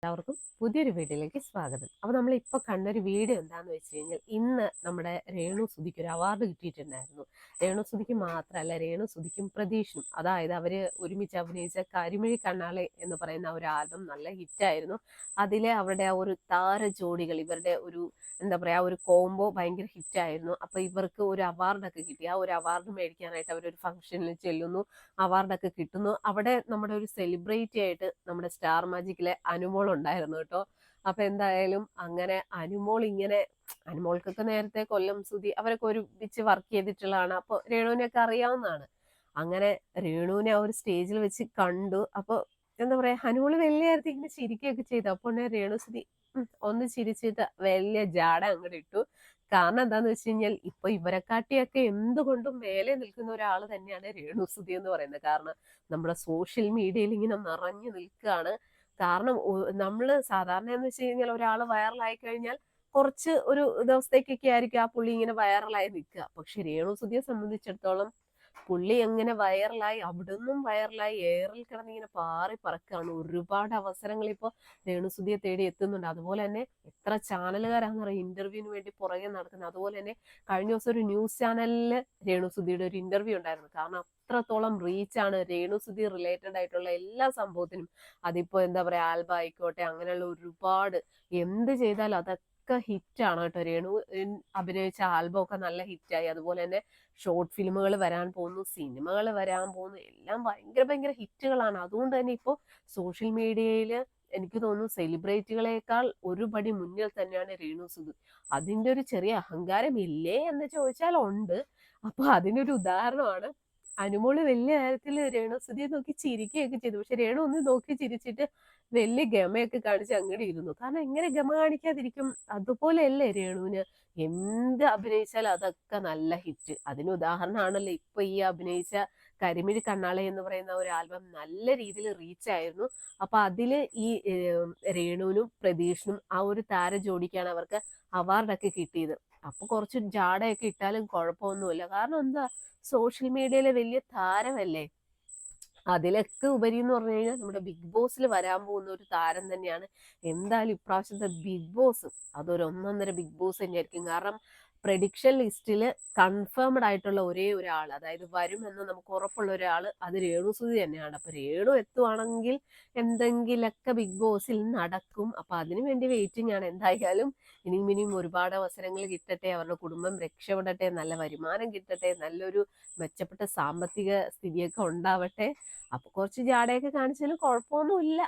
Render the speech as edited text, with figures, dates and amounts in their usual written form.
എല്ലാവർക്കും പുതിയൊരു വീഡിയോയിലേക്ക് സ്വാഗതം. അപ്പോൾ നമ്മളിപ്പോൾ കണ്ടൊരു വീഡിയോ എന്താണെന്ന് വെച്ച് കഴിഞ്ഞാൽ, ഇന്ന് നമ്മുടെ രേണു സുധിക്ക് ഒരു അവാർഡ് കിട്ടിയിട്ടുണ്ടായിരുന്നു. രേണു സുധിക്ക് മാത്രമല്ല, രേണു സുധിക്കും പ്രതീഷിനും. അതായത് അവർ ഒരുമിച്ച് അഭിനയിച്ച കരിമിഴി കണ്ണാളെ എന്ന് പറയുന്ന ഒരു ആൽബം നല്ല ഹിറ്റായിരുന്നു. അതിലെ അവരുടെ ആ ഒരു താര ജോഡികൾ, ഇവരുടെ ഒരു എന്താ പറയുക, ഒരു കോംബോ ഭയങ്കര ഹിറ്റായിരുന്നു. അപ്പോൾ ഇവർക്ക് ഒരു അവാർഡൊക്കെ കിട്ടി. ആ ഒരു അവാർഡ് മേടിക്കാനായിട്ട് അവരൊരു ഫംഗ്ഷനിൽ ചെല്ലുന്നു, അവാർഡൊക്കെ കിട്ടുന്നു. അവിടെ നമ്മുടെ ഒരു സെലിബ്രിറ്റി ആയിട്ട് നമ്മുടെ സ്റ്റാർ മാജിക്കിലെ അനുമോൾ ഉണ്ടായിരുന്നു കേട്ടോ. അപ്പൊ എന്തായാലും അങ്ങനെ അനുമോൾക്കൊക്കെ നേരത്തെ കൊല്ലം സുധി അവരൊക്കെ ഒരുമിച്ച് വർക്ക് ചെയ്തിട്ടുള്ളതാണ്. അപ്പൊ രേണുവിനെയൊക്കെ അറിയാവുന്നതാണ്. അങ്ങനെ രേണുവിനെ ആ ഒരു സ്റ്റേജിൽ വെച്ച് കണ്ടു. അപ്പൊ എന്താ പറയാ, അനുമോള് വലിയ കാര്യത്തിൽ ഇങ്ങനെ ചിരിക്കുകയൊക്കെ ചെയ്തു. അപ്പോൾ രേണു സുധി ഒന്ന് ചിരിച്ചിട്ട് വലിയ ജാട അങ്ങോട്ട് ഇട്ടു. കാരണം എന്താന്ന് വെച്ച് കഴിഞ്ഞാൽ, ഇപ്പൊ ഇവരെക്കാട്ടിയൊക്കെ എന്തുകൊണ്ടും മേലെ നിൽക്കുന്ന ഒരാൾ തന്നെയാണ് രേണു സുധി എന്ന് പറയുന്നത്. കാരണം നമ്മുടെ സോഷ്യൽ മീഡിയയിൽ ഇങ്ങനെ നിറഞ്ഞു നിൽക്കുകയാണ്. കാരണം നമ്മള് സാധാരണ എന്ന് വെച്ച് കഴിഞ്ഞാൽ, ഒരാൾ വൈറലായി കഴിഞ്ഞാൽ കുറച്ച് ഒരു ദിവസത്തേക്കൊക്കെ ആയിരിക്കും ആ പുള്ളി ഇങ്ങനെ വൈറലായി നിൽക്കുക. പക്ഷെ രേണു സുധിയെ സംബന്ധിച്ചിടത്തോളം പുള്ളി എങ്ങനെ വൈറലായി, അവിടുന്നും വൈറലായി, എയറിൽ കിടന്നിങ്ങനെ പാറി പറക്കുകയാണ്. ഒരുപാട് അവസരങ്ങൾ ഇപ്പോൾ രേണുസുധിയെ തേടി എത്തുന്നുണ്ട്. അതുപോലെ തന്നെ എത്ര ചാനലുകാരാന്ന് പറയും ഇന്റർവ്യൂവിന് വേണ്ടി പുറകെ നടക്കുന്നത്. അതുപോലെ തന്നെ കഴിഞ്ഞ ദിവസം ഒരു ന്യൂസ് ചാനലിൽ രേണുസുധിയുടെ ഒരു ഇന്റർവ്യൂ ഉണ്ടായിരുന്നു. കാരണം അത്രത്തോളം റീച്ചാണ് രേണുസുധി റിലേറ്റഡ് ആയിട്ടുള്ള എല്ലാ സംഭവത്തിനും. അതിപ്പോ എന്താ പറയാ, ആൽബം ആയിക്കോട്ടെ, അങ്ങനെയുള്ള ഒരുപാട് എന്ത് ചെയ്താലും അതൊക്കെ ഹിറ്റാണ് കേട്ടോ. രേണു അഭിനയിച്ച ആൽബം ഒക്കെ നല്ല ഹിറ്റായി. അതുപോലെ തന്നെ ഷോർട്ട് ഫിലിമുകൾ വരാൻ പോകുന്നു, സിനിമകൾ വരാൻ പോകുന്നു, എല്ലാം ഭയങ്കര ഭയങ്കര ഹിറ്റുകളാണ്. അതുകൊണ്ട് തന്നെ ഇപ്പോൾ സോഷ്യൽ മീഡിയയിൽ എനിക്ക് തോന്നുന്നു സെലിബ്രിറ്റികളെക്കാൾ ഒരു പടി മുന്നിൽ തന്നെയാണ് രേണു സുധി. അതിന്റെ ഒരു ചെറിയ അഹങ്കാരം ഇല്ലേ എന്ന് ചോദിച്ചാൽ ഉണ്ട്. അപ്പൊ അതിനൊരു ഉദാഹരണമാണ് അനുമോള്. വലിയ കാര്യത്തിൽ രേണു സുധിയെ നോക്കി ചിരിക്കുകയൊക്കെ ചെയ്തു. പക്ഷെ രേണു ഒന്ന് നോക്കി ചിരിച്ചിട്ട് വലിയ ഗമയൊക്കെ കാണിച്ച് അങ്ങോട്ട് ഇരുന്നു. കാരണം എങ്ങനെ ഗമ കാണിക്കാതിരിക്കും? അതുപോലെയല്ലേ രേണുവിന് എന്ത് അഭിനയിച്ചാലും അതൊക്കെ നല്ല ഹിറ്റ്. അതിന് ഉദാഹരണമാണല്ലോ ഇപ്പൊ ഈ അഭിനയിച്ച കരിമിഴി കണ്ണാളെ എന്ന് പറയുന്ന ഒരു ആൽബം നല്ല രീതിയിൽ റീച്ച് ആയിരുന്നു. അപ്പൊ അതില് ഈ രേണുവിനും പ്രതീഷിനും ആ ഒരു താര ജോഡിക്കാണ് അവർക്ക് അവാർഡൊക്കെ കിട്ടിയത്. അപ്പൊ കുറച്ച് ജാടയൊക്കെ ഇട്ടാലും കുഴപ്പമൊന്നുമില്ല. കാരണം എന്താ, സോഷ്യൽ മീഡിയയിലെ വലിയ താരമല്ലേ. അതിലൊക്കെ ഉപരി എന്ന് പറഞ്ഞു കഴിഞ്ഞാൽ നമ്മുടെ ബിഗ് ബോസിൽ വരാൻ പോകുന്ന ഒരു താരം തന്നെയാണ്. എന്തായാലും ഇപ്രാവശ്യത്തെ ബിഗ് ബോസ് അതൊരു ഒന്നൊന്നര ബിഗ് ബോസ് തന്നെയായിരിക്കും. കാരണം പ്രഡിക്ഷൻ ലിസ്റ്റിൽ കൺഫേംഡ് ആയിട്ടുള്ള ഒരേ ഒരാൾ, അതായത് വരുമെന്ന് നമുക്ക് ഉറപ്പുള്ള ഒരാൾ, അത് രേണുസുധി തന്നെയാണ്. അപ്പൊ രേണു എത്തുവാണെങ്കിൽ എന്തെങ്കിലൊക്കെ ബിഗ് ബോസിൽ നടക്കും. അപ്പൊ അതിനു വേണ്ടി വെയിറ്റിംഗ് ആണ്. എന്തായാലും ഇനിയും ഒരുപാട് അവസരങ്ങൾ കിട്ടട്ടെ, അവരുടെ കുടുംബം രക്ഷപ്പെടട്ടെ, നല്ല വരുമാനം കിട്ടട്ടെ, നല്ലൊരു മെച്ചപ്പെട്ട സാമ്പത്തിക സ്ഥിതിയൊക്കെ ഉണ്ടാവട്ടെ. അപ്പൊ കുറച്ച് ജാടയൊക്കെ കാണിച്ചാലും കുഴപ്പമൊന്നുമില്ല.